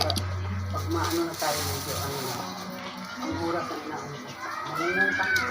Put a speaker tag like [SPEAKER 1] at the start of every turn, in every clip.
[SPEAKER 1] Pag maano na tayo medyo ano na, ang oras na inaano ko. Malilimutan ko.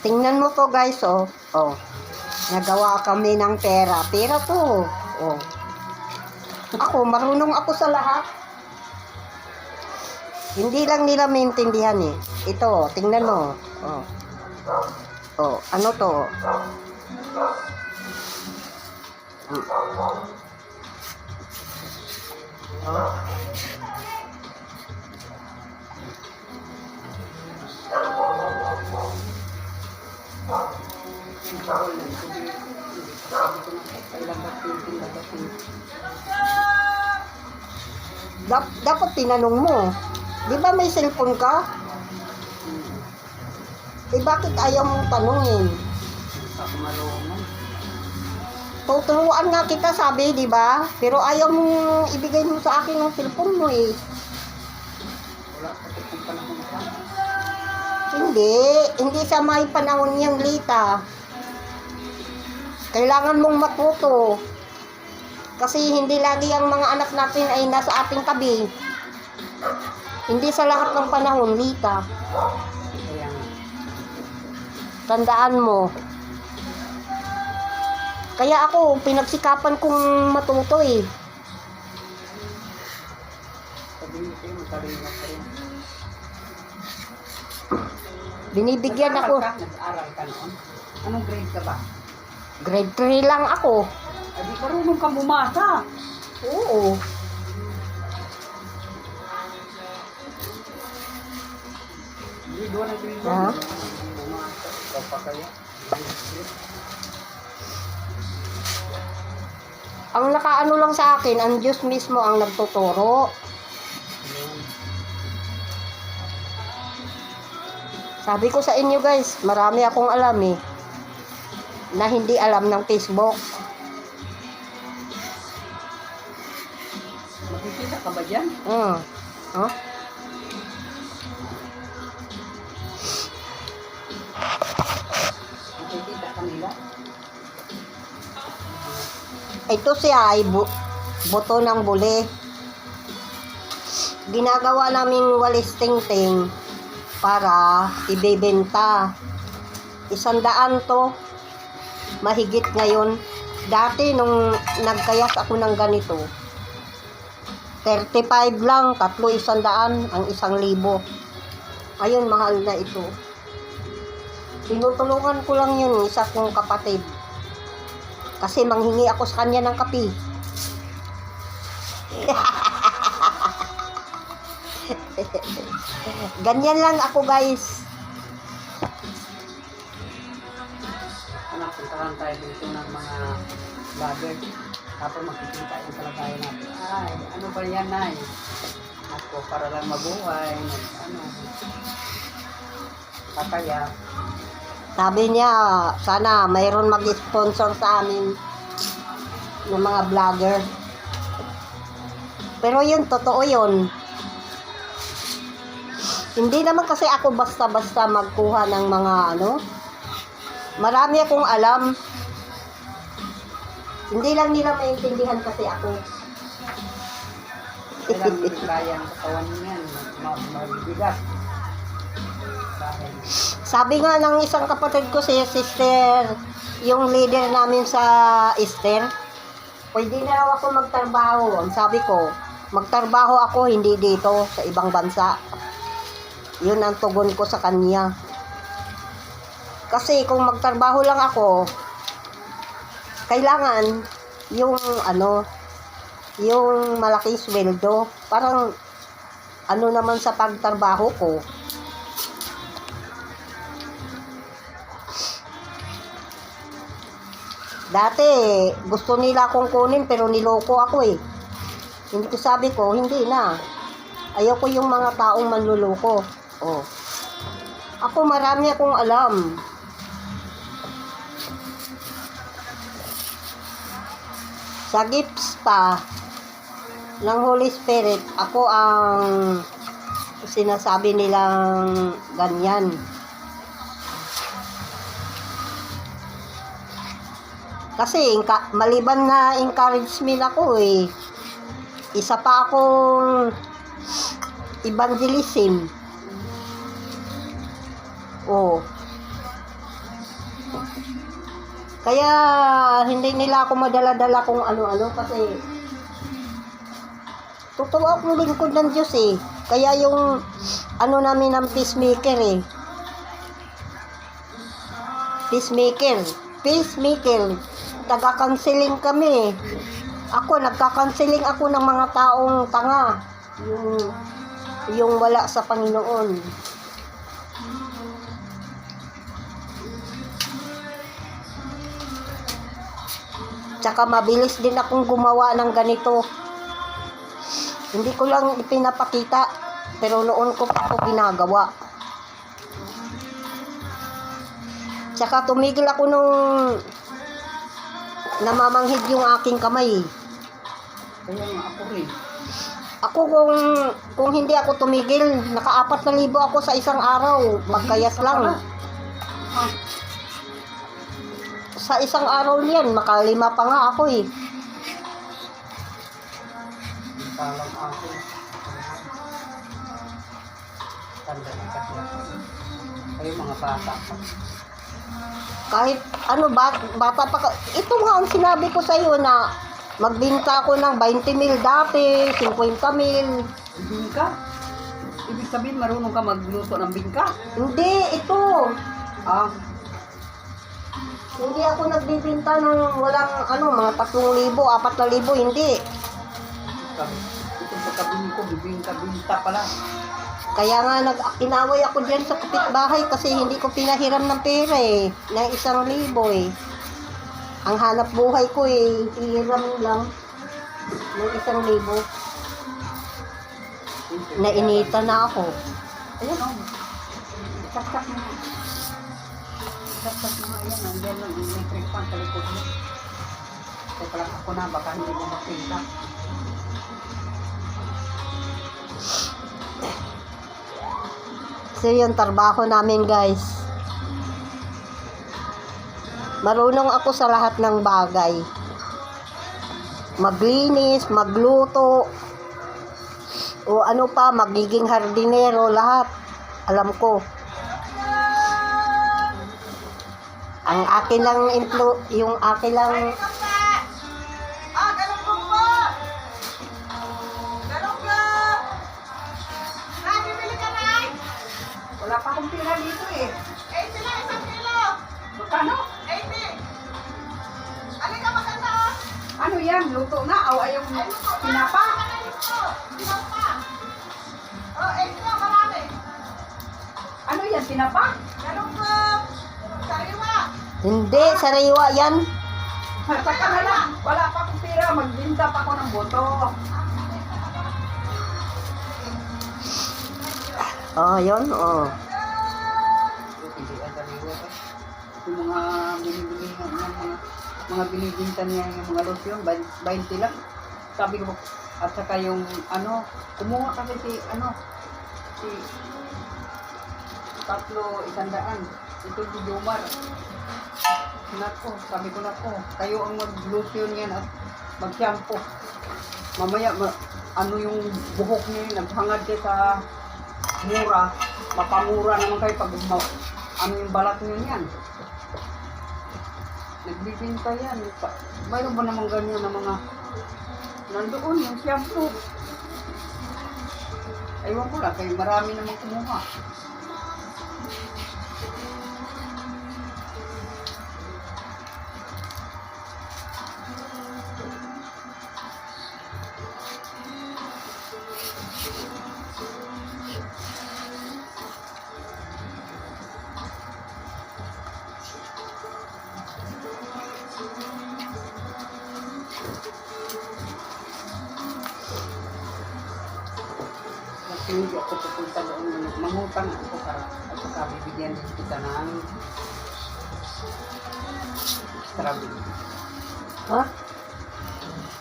[SPEAKER 2] Tingnan mo to guys, oh. Oh. Nagawa kami ng pera. Pera to. Oh. Ako, marunong ako sa lahat. Hindi lang nila maintindihan eh. Ito, tingnan mo. Oh. Oh, ano to? Hmm. Oh. Dapat tinanong mo. Di ba may cellphone ka? Eh bakit ayaw mong tanungin?
[SPEAKER 1] Ako marunong.
[SPEAKER 2] Tuturuan nga kita sabi, di ba? Pero ayaw mong ibigay mo sa akin ang cellphone mo eh.
[SPEAKER 1] Wala kasi kung panahon ka.
[SPEAKER 2] Hindi sa may panahon niyang Lita. Kailangan mong matuto. Kasi hindi lagi ang mga anak natin ay nasa ating tabi. Hindi sa lahat ng panahon, Lita.
[SPEAKER 1] Kaya nga.
[SPEAKER 2] Tandaan mo. Kaya ako, pinagsikapan kong matuto eh.
[SPEAKER 1] Sabihin ko, matalino ka rin.
[SPEAKER 2] Binibigyan ako.
[SPEAKER 1] Nag-aaral ka noon? Anong grade ka ba?
[SPEAKER 2] Grade 3 lang ako.
[SPEAKER 1] Ay, di marunong kang bumasa.
[SPEAKER 2] Oo.
[SPEAKER 1] Hindi doon ang grade
[SPEAKER 2] Ha?
[SPEAKER 1] bumasa. Ikaw pa kaya?
[SPEAKER 2] Ang nakaano lang sa akin, ang Diyos mismo ang nagtuturo. Sabi ko sa inyo guys, marami akong alam eh, na hindi alam ng Facebook.
[SPEAKER 1] Makikita ka ba dyan?
[SPEAKER 2] Huh?
[SPEAKER 1] Makikita ka nila?
[SPEAKER 2] Ito siya ay buto ng buli. Ginagawa naming walis tingting para ibebenta. 100 to. Mahigit ngayon. Dati nung nagkayas ako ng ganito, 35 lang, 300 ang 1,000. Ayun, mahal na ito. Tinutulungan ko lang yun, isa kong kapatid. Kasi manghingi ako sa kanya ng kape. Ganyan lang ako guys.
[SPEAKER 1] Anak, puntahan tayo dito ng mga vlogger. Tapos makikita yung kalagayan natin. Ay, ano ba yan, Nay? Ako, para lang mabuhay. Ano? Papaya.
[SPEAKER 2] Sabi niya, sana mayroon mag-sponsor sa amin ng mga vlogger. Pero yun, totoo yun. Hindi naman kasi ako basta-basta magkuha ng mga ano. Marami akong alam. Hindi lang nila maintindihan kasi ako.
[SPEAKER 1] Kailangan hindi kaya ang katawan niyan. Mabibigat. Dahil
[SPEAKER 2] Sabi nga ng isang kapatid ko, si sister, yung leader namin sa Easter, pwede na raw ako magtrabaho. Ang sabi ko, magtrabaho ako, hindi dito, sa ibang bansa. Yun ang tugon ko sa kanya. Kasi kung magtrabaho lang ako, kailangan yung ano, yung malaking sweldo. Parang ano naman sa pagtrabaho ko. Dati, gusto nila akong kunin pero niloko ako eh. Hindi ko sabi ko, hindi na. Ayoko yung mga taong manluloko. Oh. Ako marami akong alam. Sa gifts pa ng Holy Spirit, ako ang sinasabi nilang ganyan. Kasi maliban na encouragement ako eh. Isa pa akong evangelism. Oh. Kaya hindi nila ako madala-dala kung ano-ano kasi totoo akong lingkod ng Diyos eh. Kaya yung ano namin ng peacemaker eh. Peacemaker. Taga-counseling kami. Nagka-counseling ako ng mga taong tanga. Yung wala sa Panginoon. Tsaka mabilis din akong gumawa ng ganito. Hindi ko lang ipinapakita, pero noon ko pa ako ginagawa. Tsaka tumigil ako nung namamanghid yung aking kamay.
[SPEAKER 1] Kaya nga ako rin.
[SPEAKER 2] Ako kung hindi ako tumigil, naka-4,000 ako sa isang araw. Magkayas lang. Sa isang araw niyan, makalima pa nga ako eh.
[SPEAKER 1] Talang ako. Tanda na kasi ako. Kayo mga bata pa.
[SPEAKER 2] Kahit ano, bata pa ka. Ito nga ang sinabi ko sa iyo na magbinta ako ng 20 mil dati, 50 mil.
[SPEAKER 1] Bingka? Ibig sabihin marunong ka magluto ng bingka?
[SPEAKER 2] Hindi, ito. Hindi ako nagbibinta ng walang mga 3,000, 4,000, hindi.
[SPEAKER 1] Ito sa kabili ko, bibingka-bingka pala.
[SPEAKER 2] Kaya nga inaway ako dyan sa kapitbahay kasi hindi ko pinahiram ng pera eh. Ng 1,000 eh. Ang hanap buhay ko eh, hiram lang ng 1,000. Nainita na ako.
[SPEAKER 1] Ayan o. Saksak mo. Saksak mo. Ayan, nandiyan lang. May trick pan sa likod mo. Teka lang ako na, baka hindi mo makita.
[SPEAKER 2] So yung trabaho namin guys. Marunong ako sa lahat ng bagay. Maglinis, magluto, o ano pa, magiging hardinero, lahat. Alam ko. Ang akin lang yung akin lang
[SPEAKER 1] Wala pa akong pira dito eh.
[SPEAKER 3] 80 lang, 1 kilo.
[SPEAKER 1] Magkano?
[SPEAKER 3] 80. Alin ka maganda?
[SPEAKER 1] Ano yan? Luto na? O ayaw
[SPEAKER 3] Ay, luto na.
[SPEAKER 1] pinapa?
[SPEAKER 3] Pinapa. Oh, 80 lang, marami.
[SPEAKER 1] Ano yan? Pinapa?
[SPEAKER 3] Ganun po. Sariwa.
[SPEAKER 2] hindi, sariwa yan.
[SPEAKER 1] Saka na lang. Wala pa akong pira. Magbinta pa ako ng boto.
[SPEAKER 2] Oh, yun, oh.
[SPEAKER 1] Hindi ang sariwa pa. Yung mga binibili mga binibinta niya yung mga lotion, 20 lang. Sabi ko, at saka yung kumuha kasi si tatlo 100. Ito si Jomar. Sabi ko kayo ang mag-lotion yan at mag-shampoo. Mamaya, yung buhok niya yun, naghangad siya sa mura. Mapamura naman kayo pag yung balat niyo yan. Nagbibinta yan. Mayroon ba naman ganyan na mga nandoon yung shampoo? Aywan ko lang, kayo marami naman kumuha. Hindi ako pupunta doon. Mangutang ako para at saka bibigyan kita ng extra big.
[SPEAKER 2] Ha?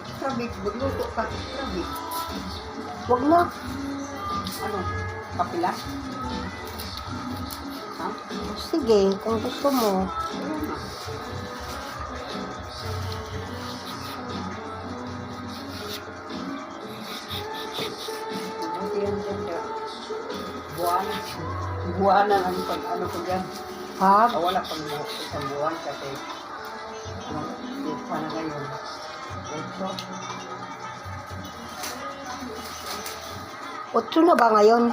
[SPEAKER 1] Extra big, magluto ka extra big.
[SPEAKER 2] Wag na.
[SPEAKER 1] Ano? Kapila? Ha?
[SPEAKER 2] Sige, kung gusto mo.
[SPEAKER 1] Ayun na. ngayon dyan. Buwan. Buwanan ang pag ano ko dyan.
[SPEAKER 2] Ha?
[SPEAKER 1] Wala pang isang buwan kasi ano, isa na ngayon. Ito.
[SPEAKER 2] 8 na ba ngayon?